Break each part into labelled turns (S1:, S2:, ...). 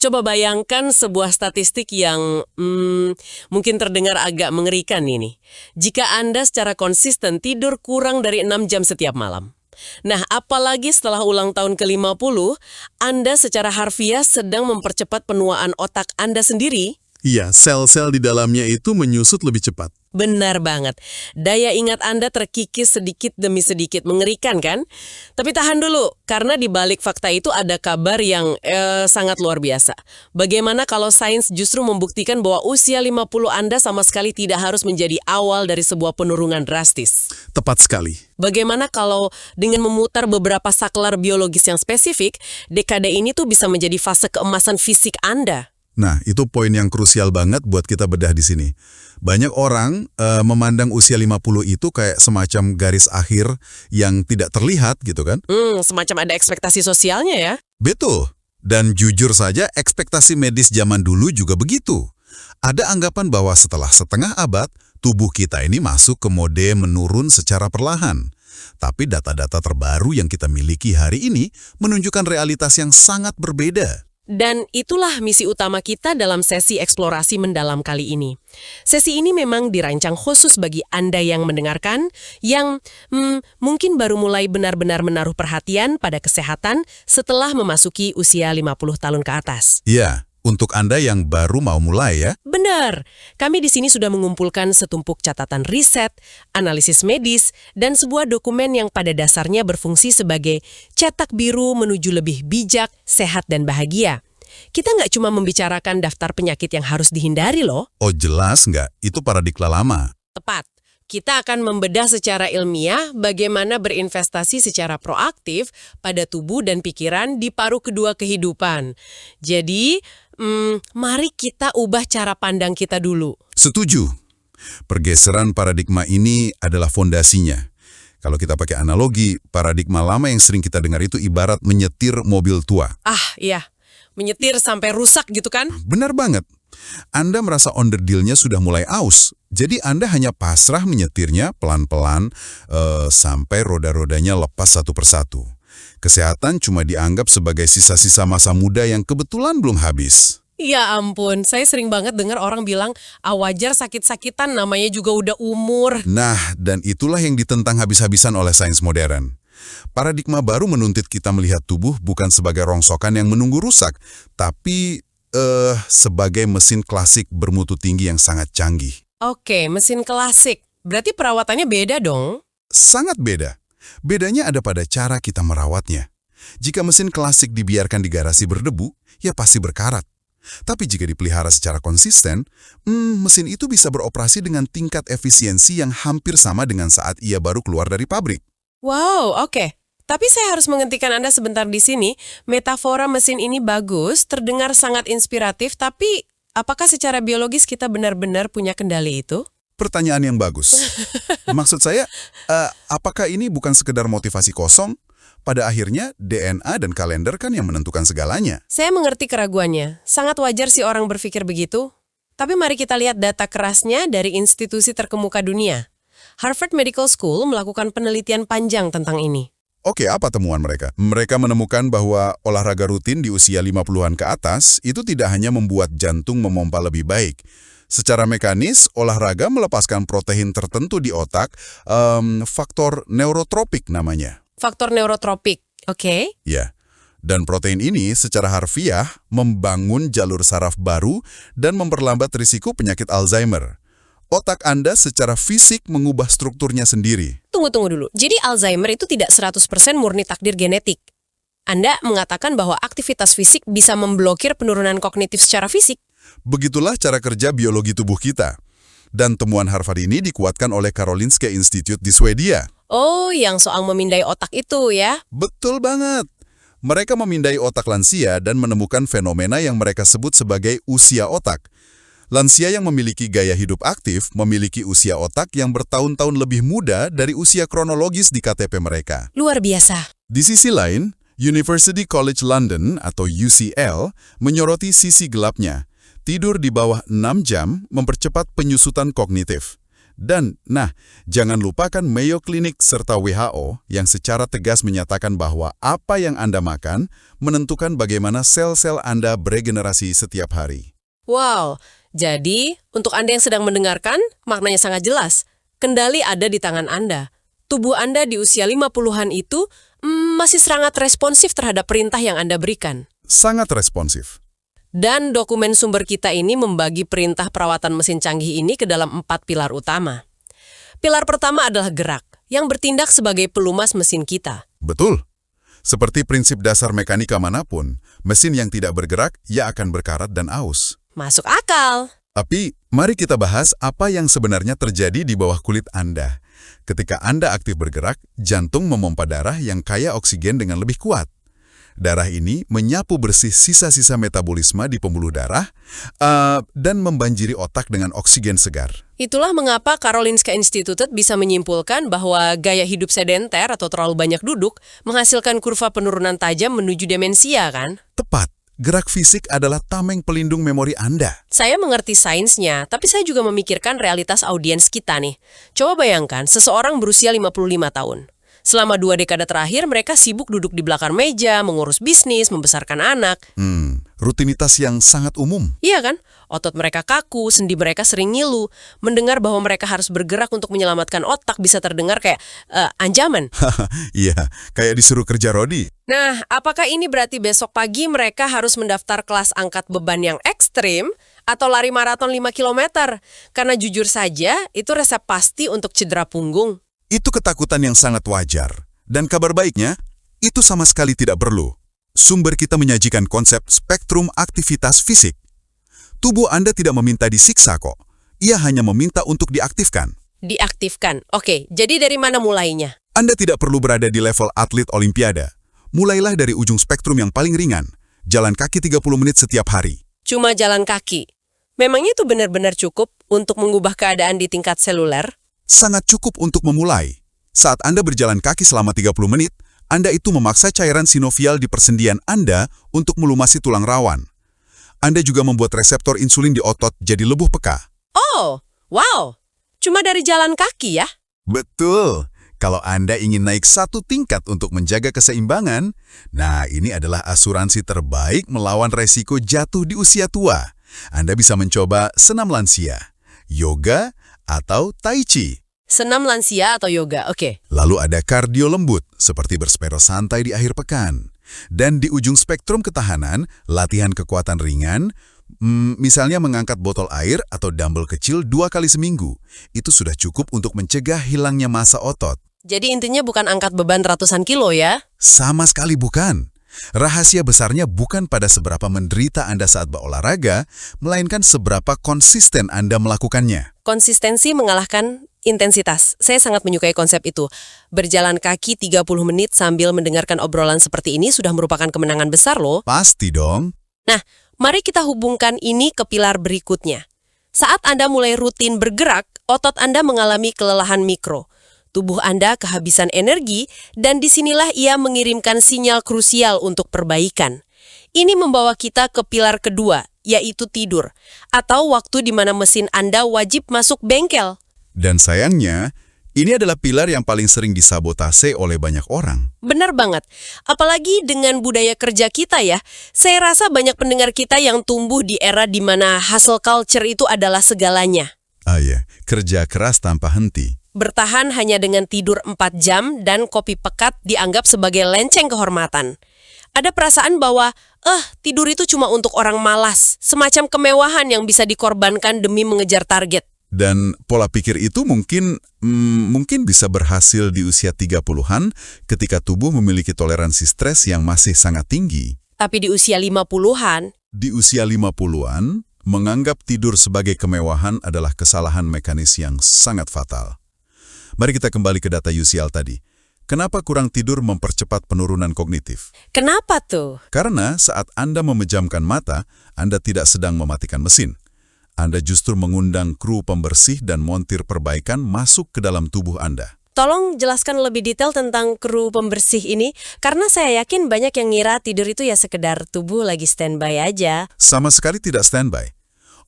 S1: Coba bayangkan sebuah statistik yang mungkin terdengar agak mengerikan ini. Jika Anda secara konsisten tidur kurang dari 6 jam setiap malam. Nah, apalagi setelah ulang tahun ke-50, Anda secara harfiah sedang mempercepat penuaan otak Anda sendiri.
S2: Iya, sel-sel di dalamnya itu menyusut lebih cepat.
S1: Benar banget. Daya ingat Anda terkikis sedikit demi sedikit. Mengerikan kan? Tapi tahan dulu, karena di balik fakta itu ada kabar yang sangat luar biasa. Bagaimana kalau sains justru membuktikan bahwa usia 50 Anda sama sekali tidak harus menjadi awal dari sebuah penurunan drastis?
S2: Tepat sekali.
S1: Bagaimana kalau dengan memutar beberapa saklar biologis yang spesifik, dekade ini tuh bisa menjadi fase keemasan fisik Anda?
S2: Nah, itu poin yang krusial banget buat kita bedah di sini. Banyak orang memandang usia 50 itu kayak semacam garis akhir yang tidak terlihat gitu kan?
S1: Semacam ada ekspektasi sosialnya ya?
S2: Betul. Dan jujur saja ekspektasi medis zaman dulu juga begitu. Ada anggapan bahwa setelah setengah abad, tubuh kita ini masuk ke mode menurun secara perlahan. Tapi data-data terbaru yang kita miliki hari ini menunjukkan realitas yang sangat berbeda.
S1: Dan itulah misi utama kita dalam sesi eksplorasi mendalam kali ini. Sesi ini memang dirancang khusus bagi Anda yang mendengarkan, yang mungkin baru mulai benar-benar menaruh perhatian pada kesehatan setelah memasuki usia 50 tahun ke atas.
S2: Ya, untuk Anda yang baru mau mulai ya.
S1: Benar, kami di sini sudah mengumpulkan setumpuk catatan riset, analisis medis, dan sebuah dokumen yang pada dasarnya berfungsi sebagai cetak biru menuju lebih bijak, sehat, dan bahagia. Kita nggak cuma membicarakan daftar penyakit yang harus dihindari loh.
S2: Oh jelas nggak, itu paradigma lama.
S1: Tepat. Kita akan membedah secara ilmiah bagaimana berinvestasi secara proaktif pada tubuh dan pikiran di paruh kedua kehidupan. Jadi, mari kita ubah cara pandang kita dulu.
S2: Setuju. Pergeseran paradigma ini adalah fondasinya. Kalau kita pakai analogi, paradigma lama yang sering kita dengar itu ibarat menyetir mobil tua.
S1: Iya. Menyetir sampai rusak gitu kan?
S2: Benar banget. Anda merasa onderdilnya sudah mulai aus, jadi Anda hanya pasrah menyetirnya pelan-pelan sampai roda-rodanya lepas satu persatu. Kesehatan cuma dianggap sebagai sisa-sisa masa muda yang kebetulan belum habis.
S1: Ya ampun, saya sering banget dengar orang bilang, wajar sakit-sakitan, namanya juga udah umur.
S2: Nah, dan itulah yang ditentang habis-habisan oleh sains modern. Paradigma baru menuntut kita melihat tubuh bukan sebagai rongsokan yang menunggu rusak, tapi sebagai mesin klasik bermutu tinggi yang sangat canggih.
S1: Oke, mesin klasik. Berarti perawatannya beda dong?
S2: Sangat beda. Bedanya ada pada cara kita merawatnya. Jika mesin klasik dibiarkan di garasi berdebu, ya pasti berkarat. Tapi jika dipelihara secara konsisten, mesin itu bisa beroperasi dengan tingkat efisiensi yang hampir sama dengan saat ia baru keluar dari pabrik.
S1: Wow, oke. Tapi saya harus menghentikan Anda sebentar di sini. Metafora mesin ini bagus, terdengar sangat inspiratif, tapi apakah secara biologis kita benar-benar punya kendali itu?
S2: Pertanyaan yang bagus. Maksud saya, apakah ini bukan sekedar motivasi kosong? Pada akhirnya, DNA dan kalender kan yang menentukan segalanya.
S1: Saya mengerti keraguannya. Sangat wajar sih orang berpikir begitu. Tapi mari kita lihat data kerasnya dari institusi terkemuka dunia. Harvard Medical School melakukan penelitian panjang tentang ini.
S2: Oke, apa temuan mereka? Mereka menemukan bahwa olahraga rutin di usia 50-an ke atas itu tidak hanya membuat jantung memompa lebih baik. Secara mekanis, olahraga melepaskan protein tertentu di otak, faktor neurotropik namanya.
S1: Faktor neurotropik, oke?
S2: Ya, dan protein ini secara harfiah membangun jalur saraf baru dan memperlambat risiko penyakit Alzheimer. Otak Anda secara fisik mengubah strukturnya sendiri.
S1: Tunggu dulu. Jadi Alzheimer itu tidak 100% murni takdir genetik. Anda mengatakan bahwa aktivitas fisik bisa memblokir penurunan kognitif secara fisik.
S2: Begitulah cara kerja biologi tubuh kita. Dan temuan Harvard ini dikuatkan oleh Karolinska Institute di Swedia.
S1: Oh, yang soal memindai otak itu ya?
S2: Betul banget. Mereka memindai otak lansia dan menemukan fenomena yang mereka sebut sebagai usia otak. Lansia yang memiliki gaya hidup aktif memiliki usia otak yang bertahun-tahun lebih muda dari usia kronologis di KTP mereka.
S1: Luar biasa.
S2: Di sisi lain, University College London atau UCL menyoroti sisi gelapnya. Tidur di bawah 6 jam mempercepat penyusutan kognitif. Dan, jangan lupakan Mayo Clinic serta WHO yang secara tegas menyatakan bahwa apa yang Anda makan menentukan bagaimana sel-sel Anda beregenerasi setiap hari.
S1: Wow, jadi untuk Anda yang sedang mendengarkan, maknanya sangat jelas. Kendali ada di tangan Anda. Tubuh Anda di usia 50-an itu masih sangat responsif terhadap perintah yang Anda berikan.
S2: Sangat responsif.
S1: Dan dokumen sumber kita ini membagi perintah perawatan mesin canggih ini ke dalam 4 pilar utama. Pilar pertama adalah gerak, yang bertindak sebagai pelumas mesin kita.
S2: Betul. Seperti prinsip dasar mekanika manapun, mesin yang tidak bergerak, ia akan berkarat dan aus.
S1: Masuk akal.
S2: Tapi, mari kita bahas apa yang sebenarnya terjadi di bawah kulit Anda. Ketika Anda aktif bergerak, jantung memompa darah yang kaya oksigen dengan lebih kuat. Darah ini menyapu bersih sisa-sisa metabolisme di pembuluh darah dan membanjiri otak dengan oksigen segar.
S1: Itulah mengapa Karolinska Institutet bisa menyimpulkan bahwa gaya hidup sedenter atau terlalu banyak duduk menghasilkan kurva penurunan tajam menuju demensia, kan?
S2: Tepat. Gerak fisik adalah tameng pelindung memori Anda.
S1: Saya mengerti sainsnya, tapi saya juga memikirkan realitas audiens kita nih. Coba bayangkan, seseorang berusia 55 tahun. Selama 2 dekade terakhir, mereka sibuk duduk di belakang meja, mengurus bisnis, membesarkan anak.
S2: Rutinitas yang sangat umum.
S1: Iya kan? Otot mereka kaku, sendi mereka sering ngilu. Mendengar bahwa mereka harus bergerak untuk menyelamatkan otak bisa terdengar kayak ancaman.
S2: Iya, kayak disuruh kerja rodi.
S1: Nah, apakah ini berarti besok pagi mereka harus mendaftar kelas angkat beban yang ekstrim atau lari maraton 5 km? Karena jujur saja, itu resep pasti untuk cedera punggung.
S2: Itu ketakutan yang sangat wajar. Dan kabar baiknya, itu sama sekali tidak perlu. Sumber kita menyajikan konsep spektrum aktivitas fisik. Tubuh Anda tidak meminta disiksa kok. Ia hanya meminta untuk diaktifkan.
S1: Diaktifkan. Oke, jadi dari mana mulainya?
S2: Anda tidak perlu berada di level atlet olimpiade. Mulailah dari ujung spektrum yang paling ringan. Jalan kaki 30 menit setiap hari.
S1: Cuma jalan kaki. Memangnya itu benar-benar cukup untuk mengubah keadaan di tingkat seluler?
S2: Sangat cukup untuk memulai. Saat Anda berjalan kaki selama 30 menit, Anda itu memaksa cairan sinovial di persendian Anda untuk melumasi tulang rawan. Anda juga membuat reseptor insulin di otot jadi lebih peka.
S1: Oh, wow. Cuma dari jalan kaki ya?
S2: Betul. Kalau Anda ingin naik 1 tingkat untuk menjaga keseimbangan, ini adalah asuransi terbaik melawan resiko jatuh di usia tua. Anda bisa mencoba senam lansia, yoga, atau tai chi.
S1: Senam lansia atau yoga, oke.
S2: Lalu ada kardio lembut, seperti bersepeda santai di akhir pekan. Dan di ujung spektrum ketahanan, latihan kekuatan ringan, misalnya mengangkat botol air atau dumbbell kecil 2 kali seminggu. Itu sudah cukup untuk mencegah hilangnya massa otot.
S1: Jadi intinya bukan angkat beban ratusan kilo ya?
S2: Sama sekali bukan. Rahasia besarnya bukan pada seberapa menderita Anda saat berolahraga, melainkan seberapa konsisten Anda melakukannya.
S1: Konsistensi mengalahkan intensitas. Saya sangat menyukai konsep itu. Berjalan kaki 30 menit sambil mendengarkan obrolan seperti ini sudah merupakan kemenangan besar loh.
S2: Pasti dong.
S1: Nah, mari kita hubungkan ini ke pilar berikutnya. Saat Anda mulai rutin bergerak, otot Anda mengalami kelelahan mikro. Tubuh Anda kehabisan energi, dan disinilah ia mengirimkan sinyal krusial untuk perbaikan. Ini membawa kita ke pilar kedua, yaitu tidur, atau waktu di mana mesin Anda wajib masuk bengkel.
S2: Dan sayangnya, ini adalah pilar yang paling sering disabotase oleh banyak orang.
S1: Benar banget. Apalagi dengan budaya kerja kita ya. Saya rasa banyak pendengar kita yang tumbuh di era di mana hustle culture itu adalah segalanya.
S2: Kerja keras tanpa henti.
S1: Bertahan hanya dengan tidur 4 jam dan kopi pekat dianggap sebagai lenceng kehormatan. Ada perasaan bahwa, tidur itu cuma untuk orang malas, semacam kemewahan yang bisa dikorbankan demi mengejar target.
S2: Dan pola pikir itu mungkin bisa berhasil di usia 30-an ketika tubuh memiliki toleransi stres yang masih sangat tinggi.
S1: Tapi di usia 50-an,
S2: Di usia 50-an, menganggap tidur sebagai kemewahan adalah kesalahan mekanis yang sangat fatal. Mari kita kembali ke data UCL tadi. Kenapa kurang tidur mempercepat penurunan kognitif?
S1: kenapa tuh?
S2: Karena saat Anda memejamkan mata, Anda tidak sedang mematikan mesin. Anda justru mengundang kru pembersih dan montir perbaikan masuk ke dalam tubuh Anda.
S1: Tolong jelaskan lebih detail tentang kru pembersih ini, karena saya yakin banyak yang ngira tidur itu ya sekedar tubuh lagi standby aja.
S2: Sama sekali tidak standby.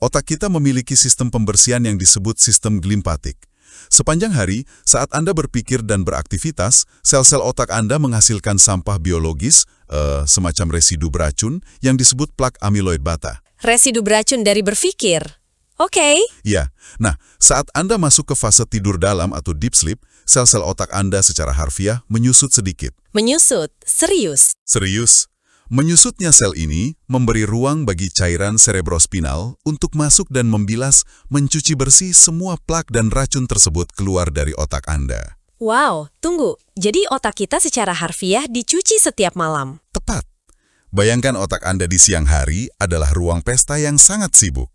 S2: Otak kita memiliki sistem pembersihan yang disebut sistem glimpatik. Sepanjang hari, saat Anda berpikir dan beraktivitas, sel-sel otak Anda menghasilkan sampah biologis, semacam residu beracun yang disebut plak amyloid beta.
S1: Residu beracun dari berpikir. Oke.
S2: Ya, nah saat Anda masuk ke fase tidur dalam atau deep sleep, sel-sel otak Anda secara harfiah menyusut sedikit.
S1: Menyusut. Serius.
S2: Serius, menyusutnya sel ini memberi ruang bagi cairan cerebrospinal untuk masuk dan membilas, mencuci bersih semua plak dan racun tersebut keluar dari otak Anda.
S1: Wow, tunggu. Jadi otak kita secara harfiah dicuci setiap malam.
S2: Tepat. Bayangkan otak Anda di siang hari adalah ruang pesta yang sangat sibuk.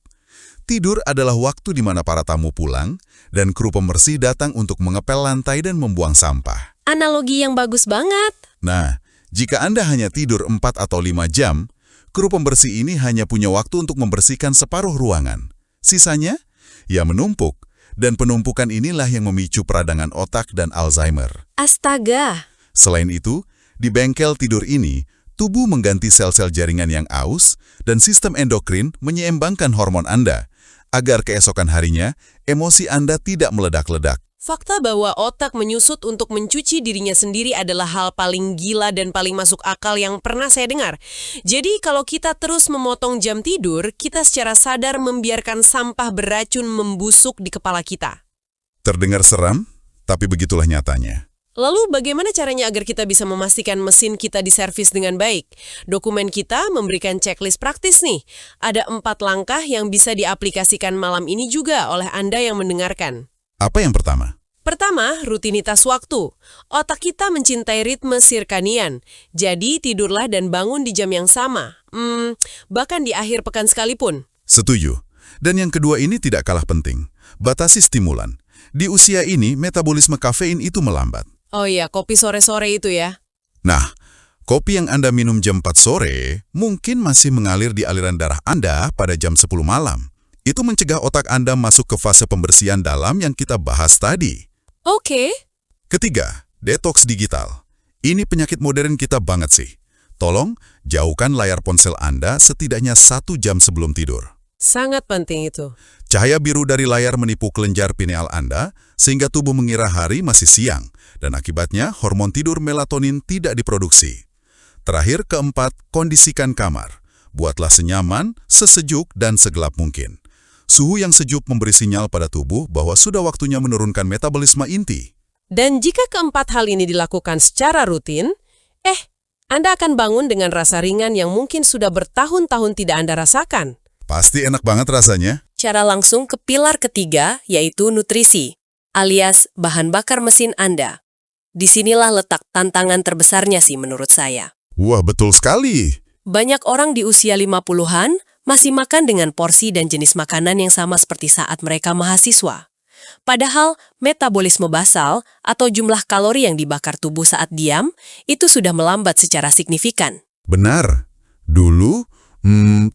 S2: Tidur adalah waktu di mana para tamu pulang dan kru pembersih datang untuk mengepel lantai dan membuang sampah.
S1: Analogi yang bagus banget.
S2: Nah, jika Anda hanya tidur 4 atau 5 jam, kru pembersih ini hanya punya waktu untuk membersihkan separuh ruangan. Sisanya, ya menumpuk, dan penumpukan inilah yang memicu peradangan otak dan Alzheimer.
S1: Astaga.
S2: Selain itu, di bengkel tidur ini, tubuh mengganti sel-sel jaringan yang aus dan sistem endokrin menyeimbangkan hormon Anda, agar keesokan harinya emosi Anda tidak meledak-ledak.
S1: Fakta bahwa otak menyusut untuk mencuci dirinya sendiri adalah hal paling gila dan paling masuk akal yang pernah saya dengar. Jadi kalau kita terus memotong jam tidur, kita secara sadar membiarkan sampah beracun membusuk di kepala kita.
S2: Terdengar seram, tapi begitulah nyatanya.
S1: Lalu bagaimana caranya agar kita bisa memastikan mesin kita diservis dengan baik? Dokumen kita memberikan checklist praktis nih. Ada 4 langkah yang bisa diaplikasikan malam ini juga oleh Anda yang mendengarkan.
S2: Apa yang pertama?
S1: Pertama, rutinitas waktu. Otak kita mencintai ritme sirkadian. Jadi tidurlah dan bangun di jam yang sama. Bahkan di akhir pekan sekalipun.
S2: Setuju. Dan yang kedua ini tidak kalah penting. Batasi stimulan. Di usia ini, metabolisme kafein itu melambat.
S1: Oh iya, kopi sore-sore itu ya.
S2: Nah, kopi yang Anda minum jam 4 sore mungkin masih mengalir di aliran darah Anda pada jam 10 malam. Itu mencegah otak Anda masuk ke fase pembersihan dalam yang kita bahas tadi.
S1: Oke.
S2: Ketiga, detoks digital. Ini penyakit modern kita banget sih. Tolong, jauhkan layar ponsel Anda setidaknya 1 jam sebelum tidur.
S1: Sangat penting itu.
S2: Cahaya biru dari layar menipu kelenjar pineal Anda, sehingga tubuh mengira hari masih siang, dan akibatnya hormon tidur melatonin tidak diproduksi. Terakhir, keempat, kondisikan kamar. Buatlah senyaman, sesejuk, dan segelap mungkin. Suhu yang sejuk memberi sinyal pada tubuh bahwa sudah waktunya menurunkan metabolisme inti.
S1: Dan jika keempat hal ini dilakukan secara rutin, Anda akan bangun dengan rasa ringan yang mungkin sudah bertahun-tahun tidak Anda rasakan.
S2: Pasti enak banget rasanya.
S1: Cara langsung ke pilar ketiga, yaitu nutrisi, alias bahan bakar mesin Anda. Disinilah letak tantangan terbesarnya sih menurut saya.
S2: Wah, betul sekali.
S1: Banyak orang di usia 50-an masih makan dengan porsi dan jenis makanan yang sama seperti saat mereka mahasiswa. Padahal metabolisme basal atau jumlah kalori yang dibakar tubuh saat diam itu sudah melambat secara signifikan.
S2: Benar. Dulu,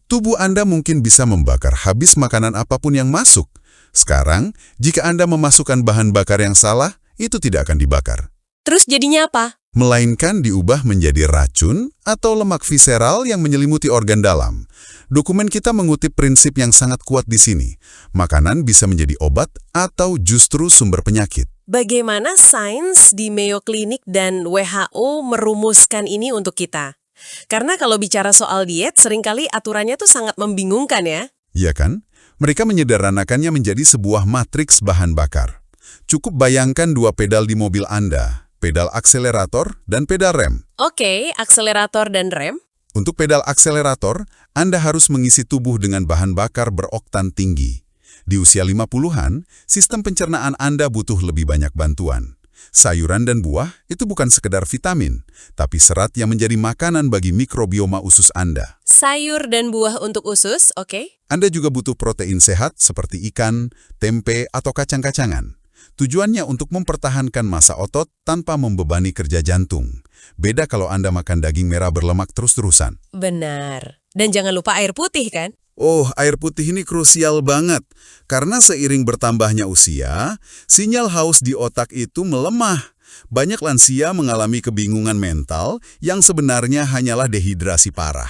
S2: tubuh Anda mungkin bisa membakar habis makanan apapun yang masuk. Sekarang, jika Anda memasukkan bahan bakar yang salah, itu tidak akan dibakar.
S1: Terus jadinya apa?
S2: Melainkan diubah menjadi racun atau lemak visceral yang menyelimuti organ dalam. Dokumen kita mengutip prinsip yang sangat kuat di sini. Makanan bisa menjadi obat atau justru sumber penyakit.
S1: Bagaimana sains di Mayo Clinic dan WHO merumuskan ini untuk kita? Karena kalau bicara soal diet, seringkali aturannya tuh sangat membingungkan ya.
S2: Iya kan? Mereka menyederhanakannya menjadi sebuah matriks bahan bakar. Cukup bayangkan 2 pedal di mobil Anda, pedal akselerator dan pedal rem.
S1: Oke, akselerator dan rem.
S2: Untuk pedal akselerator, Anda harus mengisi tubuh dengan bahan bakar beroktan tinggi. Di usia 50-an, sistem pencernaan Anda butuh lebih banyak bantuan. Sayuran dan buah itu bukan sekedar vitamin, tapi serat yang menjadi makanan bagi mikrobioma usus Anda.
S1: Sayur dan buah untuk usus, oke.
S2: Anda juga butuh protein sehat seperti ikan, tempe, atau kacang-kacangan. Tujuannya untuk mempertahankan massa otot tanpa membebani kerja jantung. Beda kalau Anda makan daging merah berlemak terus-terusan.
S1: Benar. Dan jangan lupa air putih kan?
S2: Oh, air putih ini krusial banget. Karena seiring bertambahnya usia, sinyal haus di otak itu melemah. Banyak lansia mengalami kebingungan mental yang sebenarnya hanyalah dehidrasi parah.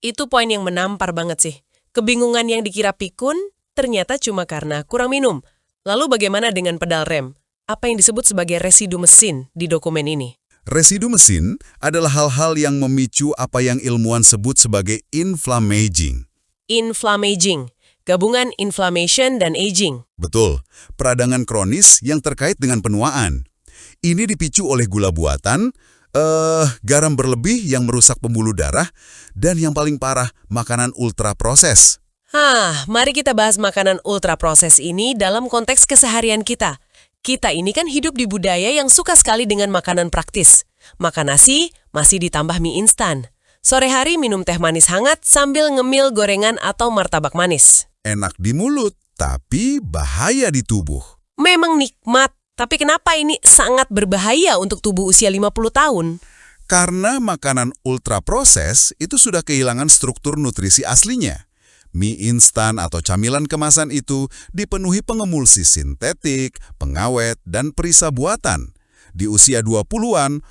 S1: Itu poin yang menampar banget sih. Kebingungan yang dikira pikun, ternyata cuma karena kurang minum. Lalu bagaimana dengan pedal rem? Apa yang disebut sebagai residu mesin di dokumen ini?
S2: Residu mesin adalah hal-hal yang memicu apa yang ilmuwan sebut sebagai inflammaging.
S1: Inflammaging, gabungan inflammation dan aging.
S2: Betul, peradangan kronis yang terkait dengan penuaan. Ini dipicu oleh gula buatan, garam berlebih yang merusak pembuluh darah, dan yang paling parah, makanan ultraproses.
S1: Mari kita bahas makanan ultraproses ini dalam konteks keseharian kita. Kita ini kan hidup di budaya yang suka sekali dengan makanan praktis. Makan nasi, masih ditambah mie instan. Sore hari minum teh manis hangat sambil ngemil gorengan atau martabak manis.
S2: Enak di mulut, tapi bahaya di tubuh.
S1: Memang nikmat, tapi kenapa ini sangat berbahaya untuk tubuh usia 50 tahun?
S2: Karena makanan ultraproses itu sudah kehilangan struktur nutrisi aslinya. Mie instan atau camilan kemasan itu dipenuhi pengemulsi sintetik, pengawet, dan perisa buatan. Di usia 20-an,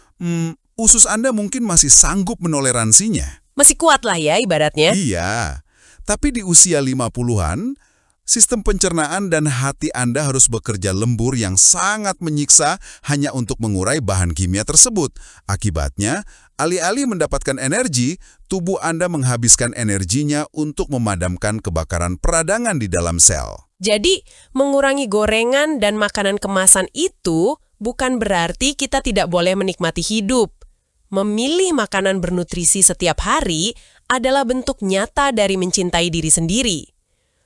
S2: usus Anda mungkin masih sanggup menoleransinya.
S1: Masih kuat lah ya ibaratnya.
S2: Iya, tapi di usia 50-an, sistem pencernaan dan hati Anda harus bekerja lembur yang sangat menyiksa hanya untuk mengurai bahan kimia tersebut. Akibatnya, alih-alih mendapatkan energi, tubuh Anda menghabiskan energinya untuk memadamkan kebakaran peradangan di dalam sel.
S1: Jadi, mengurangi gorengan dan makanan kemasan itu bukan berarti kita tidak boleh menikmati hidup. Memilih makanan bernutrisi setiap hari adalah bentuk nyata dari mencintai diri sendiri.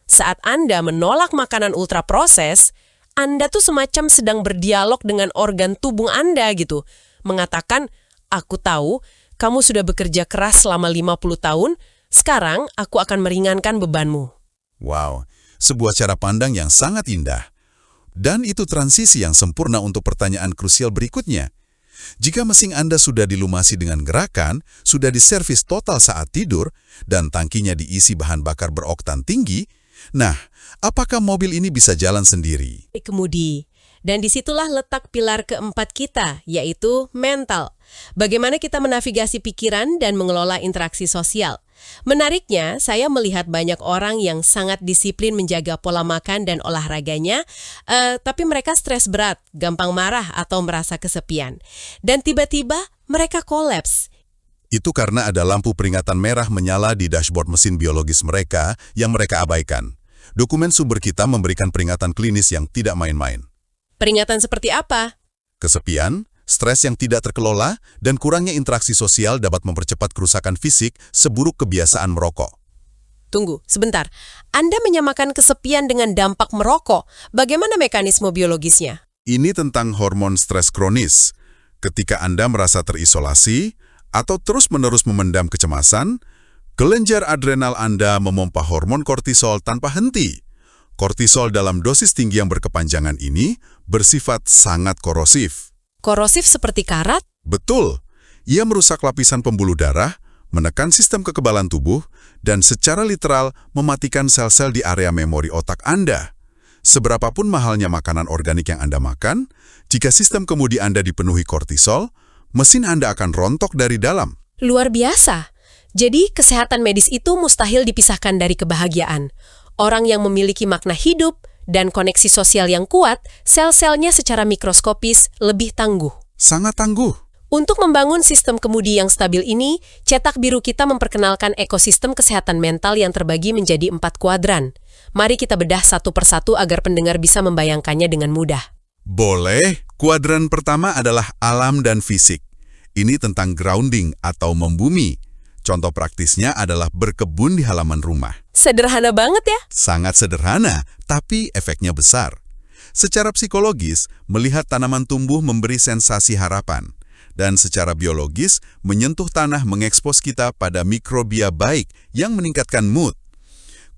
S1: Saat Anda menolak makanan ultraproses, Anda tuh semacam sedang berdialog dengan organ tubuh Anda gitu. Mengatakan, aku tahu kamu sudah bekerja keras selama 50 tahun, sekarang aku akan meringankan bebanmu.
S2: Wow, sebuah cara pandang yang sangat indah. Dan itu transisi yang sempurna untuk pertanyaan krusial berikutnya. Jika mesin Anda sudah dilumasi dengan gerakan, sudah diservis total saat tidur, dan tangkinya diisi bahan bakar beroktan tinggi, nah, apakah mobil ini bisa jalan sendiri?
S1: Kemudi. Dan disitulah letak pilar keempat kita, yaitu mental. Bagaimana kita menavigasi pikiran dan mengelola interaksi sosial. Menariknya, saya melihat banyak orang yang sangat disiplin menjaga pola makan dan olahraganya, tapi mereka stres berat, gampang marah atau merasa kesepian. Dan tiba-tiba mereka kolaps.
S2: Itu karena ada lampu peringatan merah menyala di dashboard mesin biologis mereka yang mereka abaikan. Dokumen sumber kita memberikan peringatan klinis yang tidak main-main.
S1: Peringatan seperti apa?
S2: Kesepian, stres yang tidak terkelola, dan kurangnya interaksi sosial dapat mempercepat kerusakan fisik seburuk kebiasaan merokok.
S1: Tunggu, sebentar. Anda menyamakan kesepian dengan dampak merokok. Bagaimana mekanisme biologisnya?
S2: Ini tentang hormon stres kronis. Ketika Anda merasa terisolasi atau terus-menerus memendam kecemasan, kelenjar adrenal Anda memompa hormon kortisol tanpa henti. Kortisol dalam dosis tinggi yang berkepanjangan ini bersifat sangat korosif.
S1: Korosif seperti karat?
S2: Betul. Ia merusak lapisan pembuluh darah, menekan sistem kekebalan tubuh, dan secara literal mematikan sel-sel di area memori otak Anda. Seberapapun mahalnya makanan organik yang Anda makan, jika sistem kemudi Anda dipenuhi kortisol, mesin Anda akan rontok dari dalam.
S1: Luar biasa. Jadi, kesehatan medis itu mustahil dipisahkan dari kebahagiaan. Orang yang memiliki makna hidup dan koneksi sosial yang kuat, sel-selnya secara mikroskopis lebih tangguh.
S2: Sangat tangguh.
S1: Untuk membangun sistem kemudi yang stabil ini, Cetak Biru kita memperkenalkan ekosistem kesehatan mental yang terbagi menjadi 4 kuadran. Mari kita bedah satu persatu agar pendengar bisa membayangkannya dengan mudah.
S2: Boleh. Kuadran pertama adalah alam dan fisik. Ini tentang grounding atau membumi. Contoh praktisnya adalah berkebun di halaman rumah.
S1: Sederhana banget ya?
S2: Sangat sederhana, tapi efeknya besar. Secara psikologis, melihat tanaman tumbuh memberi sensasi harapan. Dan secara biologis, menyentuh tanah mengekspos kita pada mikrobia baik yang meningkatkan mood.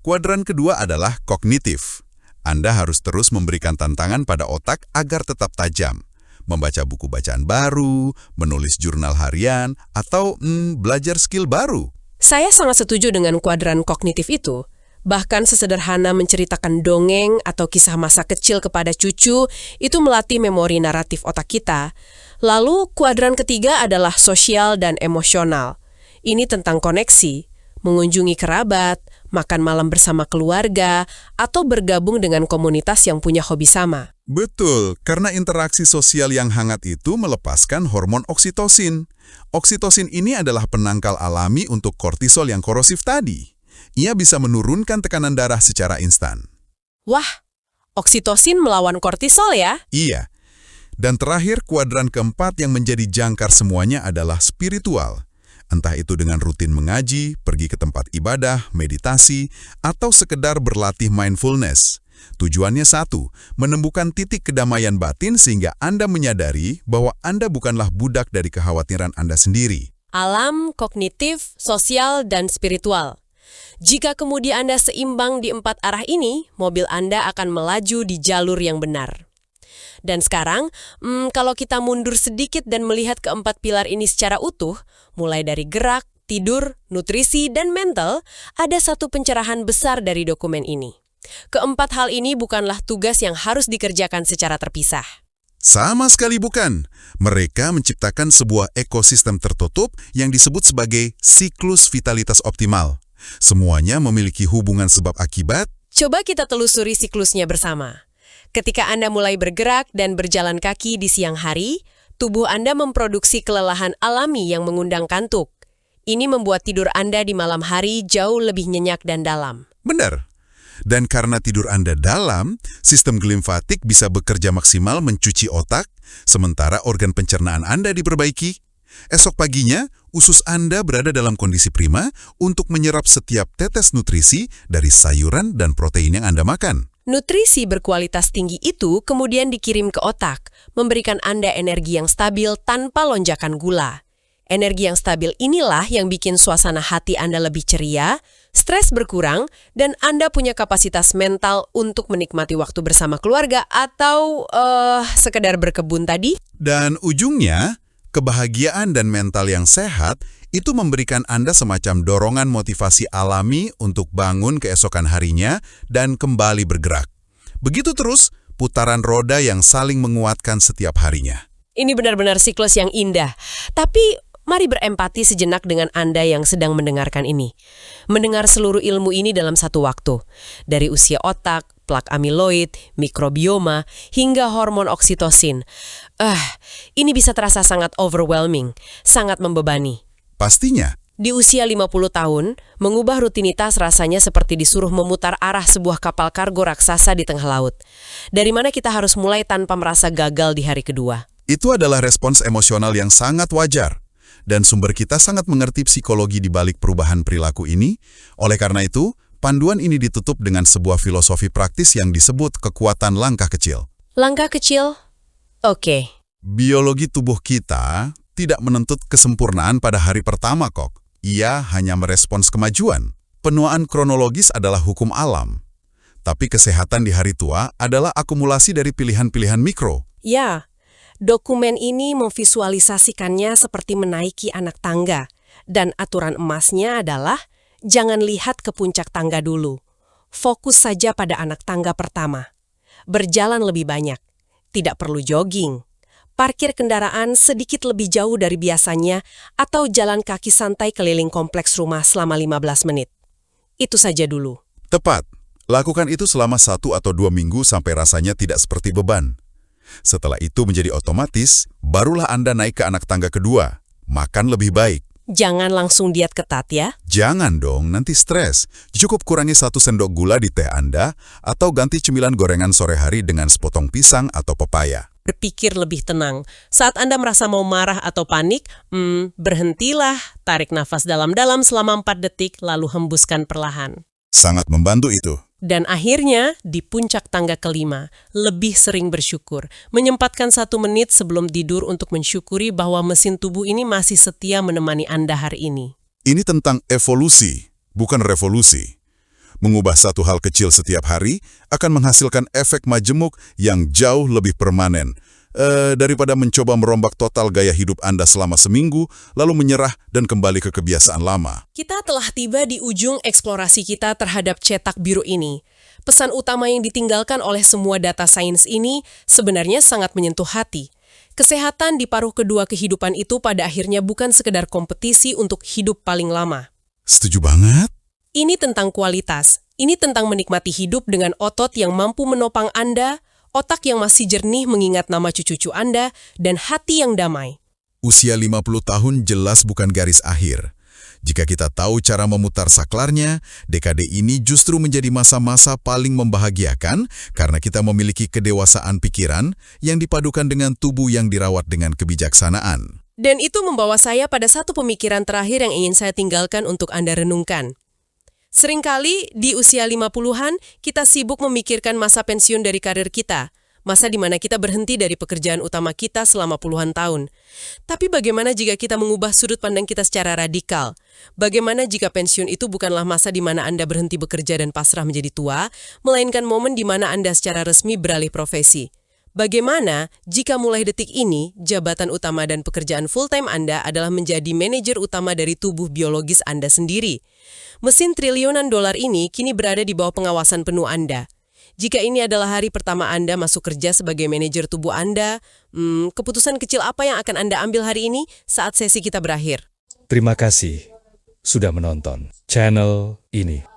S2: Kuadran kedua adalah kognitif. Anda harus terus memberikan tantangan pada otak agar tetap tajam. Membaca buku bacaan baru, menulis jurnal harian, atau belajar skill baru.
S1: Saya sangat setuju dengan kuadran kognitif itu. Bahkan sesederhana menceritakan dongeng atau kisah masa kecil kepada cucu, itu melatih memori naratif otak kita. Lalu kuadran ketiga adalah sosial dan emosional. Ini tentang koneksi, mengunjungi kerabat, makan malam bersama keluarga, atau bergabung dengan komunitas yang punya hobi sama.
S2: Betul, karena interaksi sosial yang hangat itu melepaskan hormon oksitosin. Oksitosin ini adalah penangkal alami untuk kortisol yang korosif tadi. Ia bisa menurunkan tekanan darah secara instan.
S1: Wah, oksitosin melawan kortisol ya?
S2: Iya. Dan terakhir, kuadran keempat yang menjadi jangkar semuanya adalah spiritual. Entah itu dengan rutin mengaji, pergi ke tempat ibadah, meditasi, atau sekedar berlatih mindfulness. Tujuannya satu, menemukan titik kedamaian batin sehingga Anda menyadari bahwa Anda bukanlah budak dari kekhawatiran Anda sendiri.
S1: Alam, kognitif, sosial, dan spiritual. Jika kemudian Anda seimbang di 4 arah ini, mobil Anda akan melaju di jalur yang benar. Dan sekarang, kalau kita mundur sedikit dan melihat keempat pilar ini secara utuh, mulai dari gerak, tidur, nutrisi, dan mental, ada satu pencerahan besar dari dokumen ini. Keempat hal ini bukanlah tugas yang harus dikerjakan secara terpisah.
S2: Sama sekali bukan. Mereka menciptakan sebuah ekosistem tertutup yang disebut sebagai siklus vitalitas optimal. Semuanya memiliki hubungan sebab akibat.
S1: Coba kita telusuri siklusnya bersama. Ketika Anda mulai bergerak dan berjalan kaki di siang hari, tubuh Anda memproduksi kelelahan alami yang mengundang kantuk. Ini membuat tidur Anda di malam hari jauh lebih nyenyak dan dalam.
S2: Benar. Dan karena tidur Anda dalam, sistem limfatik bisa bekerja maksimal mencuci otak, sementara organ pencernaan Anda diperbaiki. Esok paginya, usus Anda berada dalam kondisi prima untuk menyerap setiap tetes nutrisi dari sayuran dan protein yang Anda makan.
S1: Nutrisi berkualitas tinggi itu kemudian dikirim ke otak, memberikan Anda energi yang stabil tanpa lonjakan gula. Energi yang stabil inilah yang bikin suasana hati Anda lebih ceria, stres berkurang, dan Anda punya kapasitas mental untuk menikmati waktu bersama keluarga atau sekedar berkebun tadi.
S2: Dan ujungnya, kebahagiaan dan mental yang sehat itu memberikan Anda semacam dorongan motivasi alami untuk bangun keesokan harinya dan kembali bergerak. Begitu terus, putaran roda yang saling menguatkan setiap harinya.
S1: Ini benar-benar siklus yang indah. Tapi mari berempati sejenak dengan Anda yang sedang mendengarkan ini. Mendengar seluruh ilmu ini dalam satu waktu. Dari usia otak, plak amiloid, mikrobioma, hingga hormon oksitosin. Ini bisa terasa sangat overwhelming, sangat membebani.
S2: Pastinya.
S1: Di usia 50 tahun, mengubah rutinitas rasanya seperti disuruh memutar arah sebuah kapal kargo raksasa di tengah laut. Dari mana kita harus mulai tanpa merasa gagal di hari kedua?
S2: Itu adalah respons emosional yang sangat wajar. Dan sumber kita sangat mengerti psikologi di balik perubahan perilaku ini. Oleh karena itu, panduan ini ditutup dengan sebuah filosofi praktis yang disebut kekuatan langkah kecil.
S1: Langkah kecil? Oke.
S2: Biologi tubuh kita tidak menuntut kesempurnaan pada hari pertama kok. Ia hanya merespons kemajuan. Penuaan kronologis adalah hukum alam. Tapi kesehatan di hari tua adalah akumulasi dari pilihan-pilihan mikro.
S1: Ya, dokumen ini memvisualisasikannya seperti menaiki anak tangga. Dan aturan emasnya adalah, jangan lihat ke puncak tangga dulu. Fokus saja pada anak tangga pertama. Berjalan lebih banyak. Tidak perlu jogging. Parkir kendaraan sedikit lebih jauh dari biasanya atau jalan kaki santai keliling kompleks rumah selama 15 menit. Itu saja dulu.
S2: Tepat. Lakukan itu selama 1 atau 2 minggu sampai rasanya tidak seperti beban. Setelah itu menjadi otomatis, barulah Anda naik ke anak tangga kedua. Makan lebih baik.
S1: Jangan langsung diet ketat ya.
S2: Jangan dong, nanti stres. Cukup kurangi 1 sendok gula di teh Anda atau ganti cemilan gorengan sore hari dengan sepotong pisang atau pepaya.
S1: Berpikir lebih tenang. Saat Anda merasa mau marah atau panik, berhentilah, tarik nafas dalam-dalam selama 4 detik, lalu hembuskan perlahan.
S2: Sangat membantu itu.
S1: Dan akhirnya, di puncak tangga kelima, lebih sering bersyukur. Menyempatkan 1 menit sebelum tidur untuk mensyukuri bahwa mesin tubuh ini masih setia menemani Anda hari ini.
S2: Ini tentang evolusi, bukan revolusi. Mengubah satu hal kecil setiap hari akan menghasilkan efek majemuk yang jauh lebih permanen daripada mencoba merombak total gaya hidup Anda selama seminggu, lalu menyerah dan kembali ke kebiasaan lama.
S1: Kita telah tiba di ujung eksplorasi kita terhadap cetak biru ini. Pesan utama yang ditinggalkan oleh semua data sains ini sebenarnya sangat menyentuh hati. Kesehatan di paruh kedua kehidupan itu pada akhirnya bukan sekedar kompetisi untuk hidup paling lama.
S2: Setuju banget.
S1: Ini tentang kualitas. Ini tentang menikmati hidup dengan otot yang mampu menopang Anda, otak yang masih jernih mengingat nama cucu-cucu Anda, dan hati yang damai.
S2: Usia 50 tahun jelas bukan garis akhir. Jika kita tahu cara memutar saklarnya, dekade ini justru menjadi masa-masa paling membahagiakan karena kita memiliki kedewasaan pikiran yang dipadukan dengan tubuh yang dirawat dengan kebijaksanaan.
S1: Dan itu membawa saya pada satu pemikiran terakhir yang ingin saya tinggalkan untuk Anda renungkan. Seringkali di usia 50-an, kita sibuk memikirkan masa pensiun dari karir kita, masa di mana kita berhenti dari pekerjaan utama kita selama puluhan tahun. Tapi bagaimana jika kita mengubah sudut pandang kita secara radikal? Bagaimana jika pensiun itu bukanlah masa di mana Anda berhenti bekerja dan pasrah menjadi tua, melainkan momen di mana Anda secara resmi beralih profesi? Bagaimana jika mulai detik ini, jabatan utama dan pekerjaan full-time Anda adalah menjadi manajer utama dari tubuh biologis Anda sendiri? Mesin triliunan dolar ini kini berada di bawah pengawasan penuh Anda. Jika ini adalah hari pertama Anda masuk kerja sebagai manajer tubuh Anda, keputusan kecil apa yang akan Anda ambil hari ini saat sesi kita berakhir?
S3: Terima kasih sudah menonton channel ini.